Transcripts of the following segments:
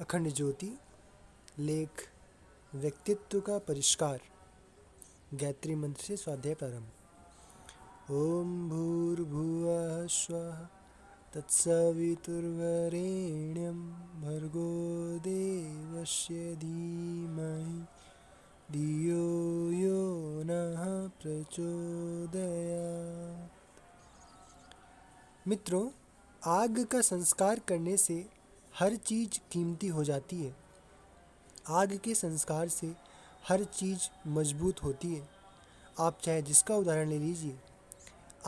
अखंड ज्योति। लेख व्यक्तित्व का परिष्कार। गायत्री मंत्र से स्वाध्याय प्रारंभ। ओम भूर्भुवः स्वः तत्सवितुर्वरेण्यं भर्गो देवस्य धीमहि धियो यो नः प्रचोदयात्। मित्रों, आग का संस्कार करने से हर चीज़ कीमती हो जाती है। आग के संस्कार से हर चीज़ मजबूत होती है। आप चाहे जिसका उदाहरण ले लीजिए।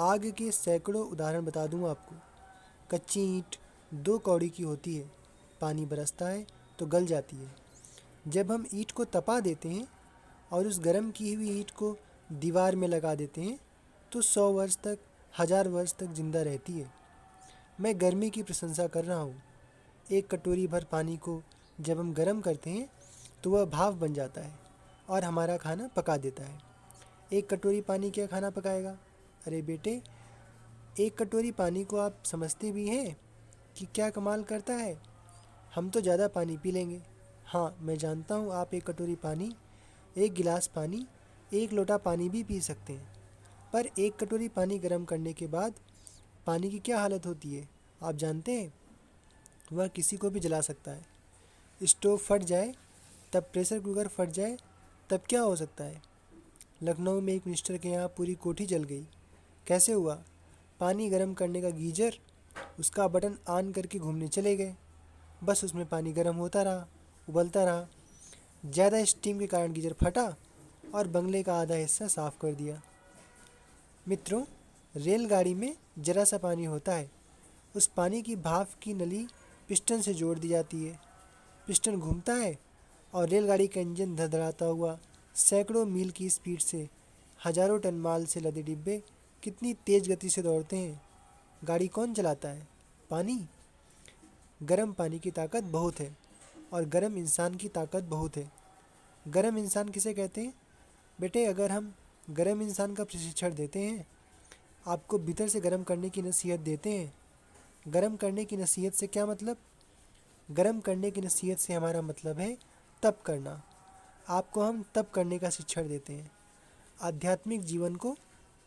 आग के सैकड़ों उदाहरण बता दूं आपको। कच्ची ईंट 2 कौड़ी की होती है, पानी बरसता है तो गल जाती है। जब हम ईंट को तपा देते हैं और उस गर्म की हुई ईंट को दीवार में लगा देते हैं तो 100 वर्ष तक, 1000 वर्ष तक जिंदा रहती है। मैं गर्मी की प्रशंसा कर रहा हूँ। एक कटोरी भर पानी को जब हम गर्म करते हैं तो वह भाप बन जाता है और हमारा खाना पका देता है। एक कटोरी पानी क्या खाना पकाएगा? अरे बेटे, एक कटोरी पानी को आप समझते भी हैं कि क्या कमाल करता है? हम तो ज़्यादा पानी पी लेंगे। हाँ, मैं जानता हूँ आप एक कटोरी पानी, एक गिलास पानी, एक लोटा पानी भी पी सकते हैं। पर एक कटोरी पानी गर्म करने के बाद पानी की क्या हालत होती है आप जानते हैं? वह किसी को भी जला सकता है। स्टोव फट जाए, तब प्रेशर कुकर फट जाए, तब क्या हो सकता है? लखनऊ में एक मिनिस्टर के यहाँ पूरी कोठी जल गई। कैसे हुआ? पानी गर्म करने का गीजर उसका बटन ऑन करके घूमने चले गए। बस उसमें पानी गर्म होता रहा, उबलता रहा। ज़्यादा स्टीम के कारण गीजर फटा और बंगले का आधा हिस्सा साफ कर दिया। मित्रों, रेलगाड़ी में जरा सा पानी होता है। उस पानी की भाप की नली पिस्टन से जोड़ दी जाती है। पिस्टन घूमता है और रेलगाड़ी का इंजन धड़धड़ाता हुआ सैकड़ों मील की स्पीड से हजारों टन माल से लदे डिब्बे कितनी तेज गति से दौड़ते हैं। गाड़ी कौन चलाता है? पानी। गर्म पानी की ताकत बहुत है और गर्म इंसान की ताकत बहुत है। गर्म इंसान किसे कहते हैं? बेटे, अगर हम गर्म इंसान का प्रशिक्षण देते हैं, आपको भीतर से गर्म करने की नसीहत देते हैं। गर्म करने की नसीहत से क्या मतलब? गर्म करने की नसीहत से हमारा मतलब है तप करना। आपको हम तप करने का शिक्षण देते हैं। आध्यात्मिक जीवन को,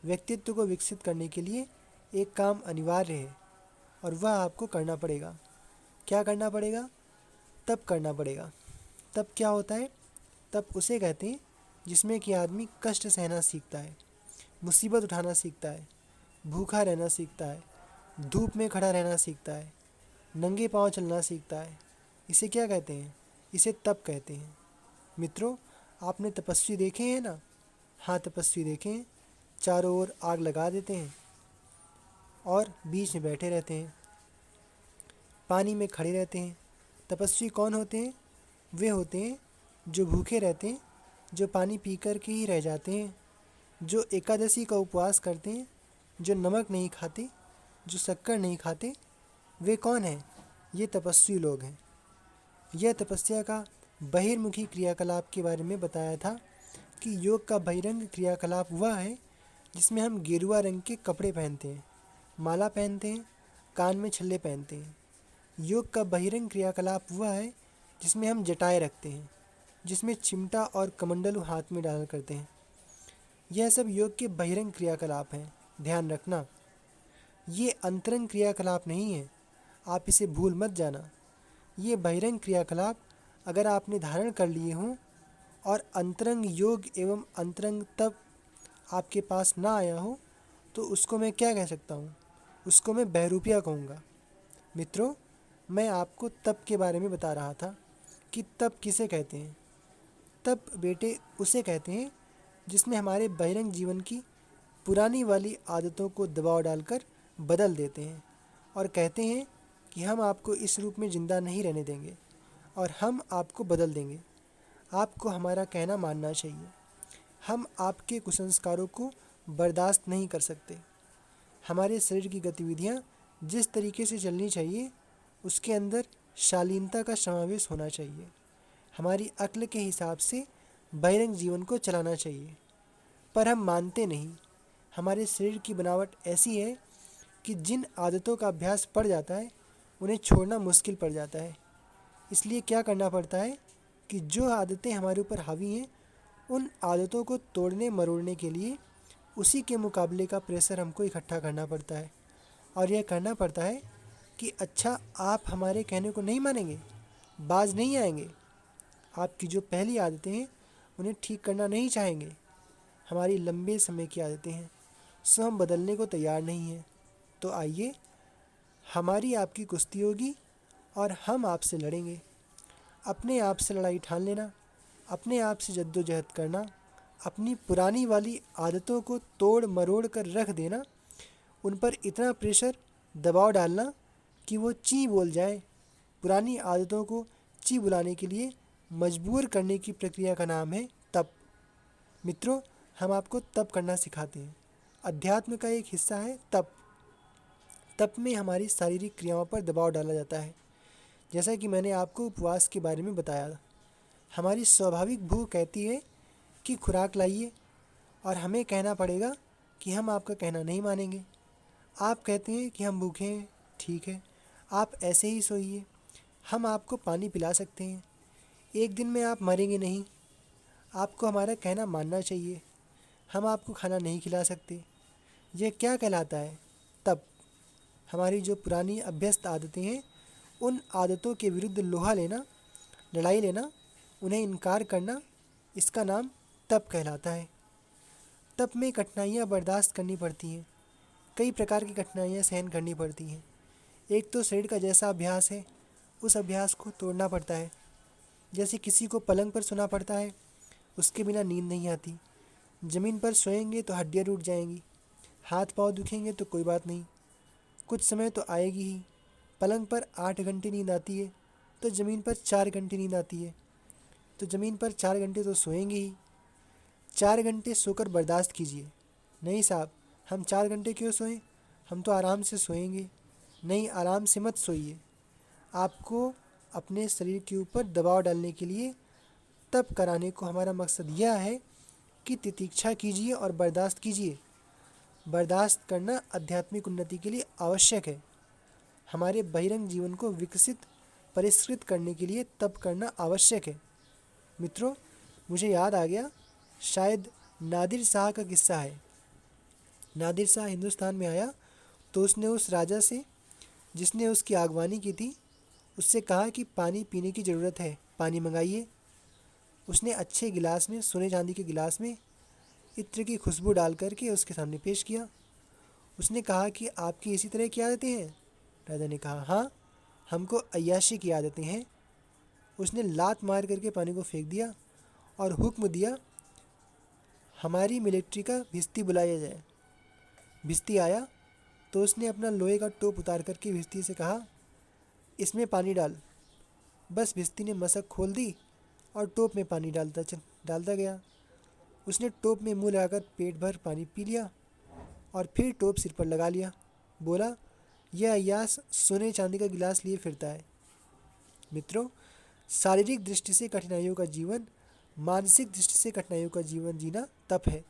व्यक्तित्व को विकसित करने के लिए एक काम अनिवार्य है और वह आपको करना पड़ेगा। क्या करना पड़ेगा? तप करना पड़ेगा। तप क्या होता है? तप उसे कहते हैं जिसमें कि आदमी कष्ट सहना सीखता है, मुसीबत उठाना सीखता है, भूखा रहना सीखता है, धूप में खड़ा रहना सीखता है, नंगे पांव चलना सीखता है। इसे क्या कहते हैं? इसे तप कहते हैं। मित्रों, आपने तपस्वी देखे हैं ना? हाँ, तपस्वी देखे हैं। चारों ओर आग लगा देते हैं और बीच में बैठे रहते हैं, पानी में खड़े रहते हैं। तपस्वी कौन होते हैं? वे होते हैं जो भूखे रहते हैं, जो पानी पी कर के ही रह जाते हैं, जो एकादशी का उपवास करते हैं, जो नमक नहीं खाते, जो शक्कर नहीं खाते। वे कौन हैं? ये तपस्वी लोग हैं। यह तपस्या का बहिर्मुखी क्रियाकलाप के बारे में बताया था कि योग का बहिरंग क्रियाकलाप वह है जिसमें हम गेरुआ रंग के कपड़े पहनते हैं, माला पहनते हैं, कान में छल्ले पहनते हैं। योग का बहिरंग क्रियाकलाप वह है जिसमें हम जटाएं रखते हैं, जिसमें चिमटा और कमंडलू हाथ में डाल करते हैं। यह सब योग के बहिरंग क्रियाकलाप हैं। ध्यान रखना, ये अंतरंग क्रियाकलाप नहीं है। आप इसे भूल मत जाना। ये बहिरंग क्रियाकलाप अगर आपने धारण कर लिए हों और अंतरंग योग एवं अंतरंग तप आपके पास ना आया हो तो उसको मैं क्या कह सकता हूँ? उसको मैं बहरूपिया कहूँगा। मित्रों, मैं आपको तप के बारे में बता रहा था कि तप किसे कहते हैं। तप बेटे उसे कहते हैं जिसमें हमारे बहिरंग जीवन की पुरानी वाली आदतों को दबाव डालकर बदल देते हैं और कहते हैं कि हम आपको इस रूप में ज़िंदा नहीं रहने देंगे और हम आपको बदल देंगे। आपको हमारा कहना मानना चाहिए। हम आपके कुसंस्कारों को बर्दाश्त नहीं कर सकते। हमारे शरीर की गतिविधियाँ जिस तरीके से चलनी चाहिए उसके अंदर शालीनता का समावेश होना चाहिए। हमारी अक्ल के हिसाब से बहिरंग जीवन को चलाना चाहिए, पर हम मानते नहीं। हमारे शरीर की बनावट ऐसी है कि जिन आदतों का अभ्यास पड़ जाता है उन्हें छोड़ना मुश्किल पड़ जाता है। इसलिए क्या करना पड़ता है कि जो आदतें हमारे ऊपर हावी हैं उन आदतों को तोड़ने मरोड़ने के लिए उसी के मुकाबले का प्रेशर हमको इकट्ठा करना पड़ता है। और यह करना पड़ता है कि अच्छा, आप हमारे कहने को नहीं मानेंगे, बाज नहीं आएंगे, आपकी जो पहली आदतें हैं उन्हें ठीक करना नहीं चाहेंगे, हमारी लंबे समय की आदतें हैं, सो हम बदलने को तैयार नहीं हैं। तो आइए, हमारी आपकी कुश्ती होगी और हम आपसे लड़ेंगे। अपने आप से लड़ाई ठान लेना, अपने आप से जद्दोजहद करना, अपनी पुरानी वाली आदतों को तोड़ मरोड़ कर रख देना, उन पर इतना प्रेशर दबाव डालना कि वो ची बोल जाए। पुरानी आदतों को ची बुलाने के लिए मजबूर करने की प्रक्रिया का नाम है तप। मित्रों, हम आपको तप करना सिखाते हैं। अध्यात्म का एक हिस्सा है तप। तप में हमारी शारीरिक क्रियाओं पर दबाव डाला जाता है। जैसा कि मैंने आपको उपवास के बारे में बताया, हमारी स्वाभाविक भूख कहती है कि खुराक लाइए, और हमें कहना पड़ेगा कि हम आपका कहना नहीं मानेंगे। आप कहते हैं कि हम भूखे हैं, ठीक है, आप ऐसे ही सोइए, हम आपको पानी पिला सकते हैं, एक दिन में आप मरेंगे नहीं, आपको हमारा कहना मानना चाहिए, हम आपको खाना नहीं खिला सकते। यह क्या कहलाता है? तब हमारी जो पुरानी अभ्यस्त आदतें हैं उन आदतों के विरुद्ध लोहा लेना, लड़ाई लेना, उन्हें इनकार करना, इसका नाम तप कहलाता है। तप में कठिनाइयाँ बर्दाश्त करनी पड़ती हैं, कई प्रकार की कठिनाइयाँ सहन करनी पड़ती हैं। एक तो शरीर का जैसा अभ्यास है उस अभ्यास को तोड़ना पड़ता है। जैसे किसी को पलंग पर सोना पड़ता है, उसके बिना नींद नहीं आती। ज़मीन पर सोएंगे तो हड्डियाँ टूट जाएंगी, हाथ पाँव दुखेंगे तो कोई बात नहीं, कुछ समय तो आएगी ही। पलंग पर 8 घंटे नींद आती है तो ज़मीन पर 4 घंटे नींद आती है, तो ज़मीन पर 4 घंटे तो सोएंगे ही। 4 घंटे सोकर बर्दाश्त कीजिए। नहीं साहब, हम 4 घंटे क्यों सोएं, हम तो आराम से सोएंगे। नहीं, आराम से मत सोइए। आपको अपने शरीर के ऊपर दबाव डालने के लिए तप कराने को हमारा मकसद यह है कि तितीक्षा कीजिए और बर्दाश्त कीजिए। बर्दाश्त करना आध्यात्मिक उन्नति के लिए आवश्यक है। हमारे बहिरंग जीवन को विकसित परिष्कृत करने के लिए तप करना आवश्यक है। मित्रों, मुझे याद आ गया, शायद नादिर शाह का किस्सा है। नादिर शाह हिंदुस्तान में आया तो उसने उस राजा से, जिसने उसकी आगवानी की थी, उससे कहा कि पानी पीने की ज़रूरत है, पानी मंगाइए। उसने अच्छे गिलास में, सोने चांदी के गिलास में इत्र की खुशबू डाल करके उसके सामने पेश किया। उसने कहा कि आपकी इसी तरह की आदतें हैं? राजा ने कहा, हाँ, हमको अय्याशी की आदतें हैं। उसने लात मार करके पानी को फेंक दिया और हुक्म दिया, हमारी मिलिट्री का भिस्ती बुलाया जाए। भिस्ती आया तो उसने अपना लोहे का टोप उतार करके भिस्ती से कहा, इसमें पानी डाल। बस भिस्ती ने मशक खोल दी और टोप में पानी डालता गया। उसने टोप में मुंह लगाकर पेट भर पानी पी लिया और फिर टोप सिर पर लगा लिया। बोला, यह अय्यास सोने चांदी का गिलास लिए फिरता है। मित्रों, शारीरिक दृष्टि से कठिनाइयों का जीवन, मानसिक दृष्टि से कठिनाइयों का जीवन जीना तप है।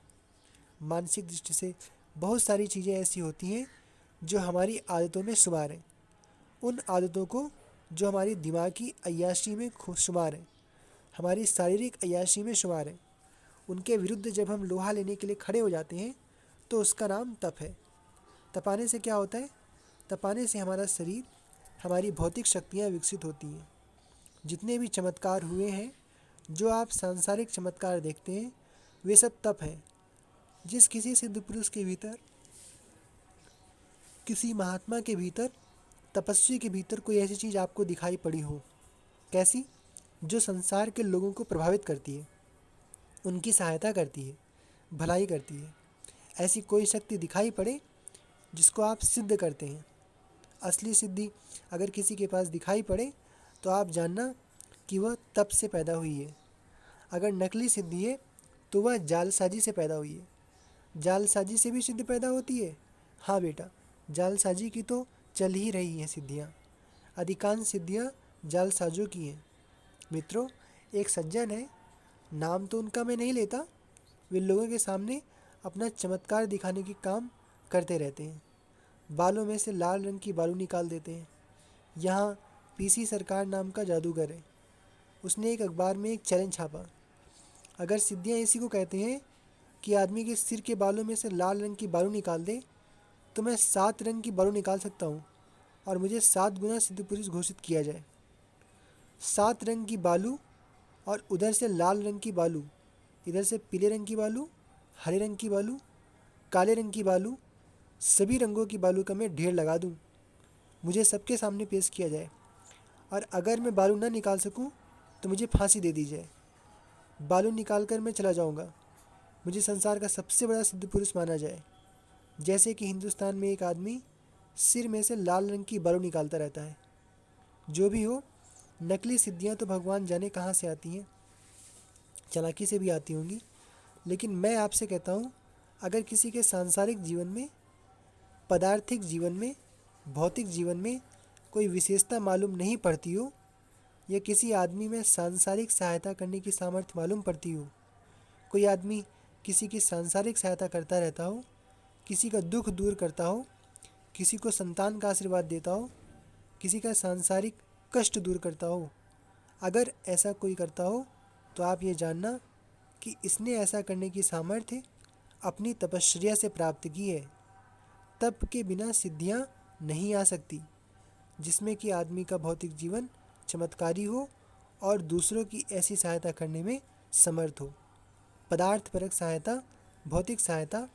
मानसिक दृष्टि से बहुत सारी चीज़ें ऐसी होती हैं जो हमारी आदतों में शुमार हैं। उन आदतों को जो हमारी दिमागी अय्याशी में शुमार है, हमारी शारीरिक अय्याशी में शुमार है, उनके विरुद्ध जब हम लोहा लेने के लिए खड़े हो जाते हैं तो उसका नाम तप है। तपाने से क्या होता है? तपाने से हमारा शरीर, हमारी भौतिक शक्तियाँ विकसित होती हैं। जितने भी चमत्कार हुए हैं, जो आप सांसारिक चमत्कार देखते हैं, वे सब तप हैं। जिस किसी सिद्ध पुरुष के भीतर, किसी महात्मा के भीतर, तपस्वी के भीतर कोई ऐसी चीज़ आपको दिखाई पड़ी हो, कैसी? जो संसार के लोगों को प्रभावित करती है, उनकी सहायता करती है, भलाई करती है, ऐसी कोई शक्ति दिखाई पड़े जिसको आप सिद्ध करते हैं। असली सिद्धि अगर किसी के पास दिखाई पड़े तो आप जानना कि वह तप से पैदा हुई है। अगर नकली सिद्धि है तो वह जालसाजी से पैदा हुई है। जालसाजी से भी सिद्धि पैदा होती है? हाँ बेटा, जालसाजी की तो चल ही रही हैं सिद्धियाँ। अधिकांश सिद्धियाँ जालसाजों की हैं। मित्रों, एक सज्जन है, नाम तो उनका मैं नहीं लेता, वे लोगों के सामने अपना चमत्कार दिखाने की काम करते रहते हैं। बालों में से लाल रंग की बालू निकाल देते हैं, यहाँ पीसी सरकार नाम का जादूगर है। उसने एक अखबार में एक चैलेंज छापा। अगर सिद्धियाँ इसी को कहते हैं कि आदमी के सिर के बालों में से लाल रंग की बालू निकाल दे, तो मैं 7 रंग की बालू निकाल सकता हूँ और मुझे 7 गुना सिद्ध पुरुष घोषित किया जाए। 7 रंग की बालू और उधर से लाल रंग की बालू, इधर से पीले रंग की बालू, हरे रंग की बालू, काले रंग की बालू, सभी रंगों की बालू का मैं ढेर लगा दूँ, मुझे सबके सामने पेश किया जाए और अगर मैं बालू ना निकाल सकूँ तो मुझे फांसी दे दी जाए। बालू निकाल कर मैं चला जाऊँगा, मुझे संसार का सबसे बड़ा सिद्ध पुरुष माना जाए। जैसे कि हिंदुस्तान में एक आदमी सिर में से लाल रंग की बालू निकालता रहता है। जो भी हो, नकली सिद्धियाँ तो भगवान जाने कहाँ से आती हैं, चालाकी से भी आती होंगी। लेकिन मैं आपसे कहता हूँ, अगर किसी के सांसारिक जीवन में, पदार्थिक जीवन में, भौतिक जीवन में कोई विशेषता मालूम नहीं पड़ती हो, या किसी आदमी में सांसारिक सहायता करने की सामर्थ्य मालूम पड़ती हो, कोई आदमी किसी की सांसारिक सहायता करता रहता हो, किसी का दुख दूर करता हो, किसी को संतान का आशीर्वाद देता हो, किसी का सांसारिक कष्ट दूर करता हो, अगर ऐसा कोई करता हो तो आप ये जानना कि इसने ऐसा करने की सामर्थ्य अपनी तपश्चर्या से प्राप्त की है। तप के बिना सिद्धियाँ नहीं आ सकती। जिसमें कि आदमी का भौतिक जीवन चमत्कारी हो और दूसरों की ऐसी सहायता करने में समर्थ हो। पदार्थपरक सहायता, भौतिक सहायता,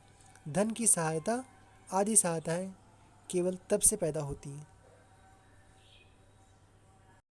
धन की सहायता आदि सहायताएँ केवल तप से पैदा होती हैं।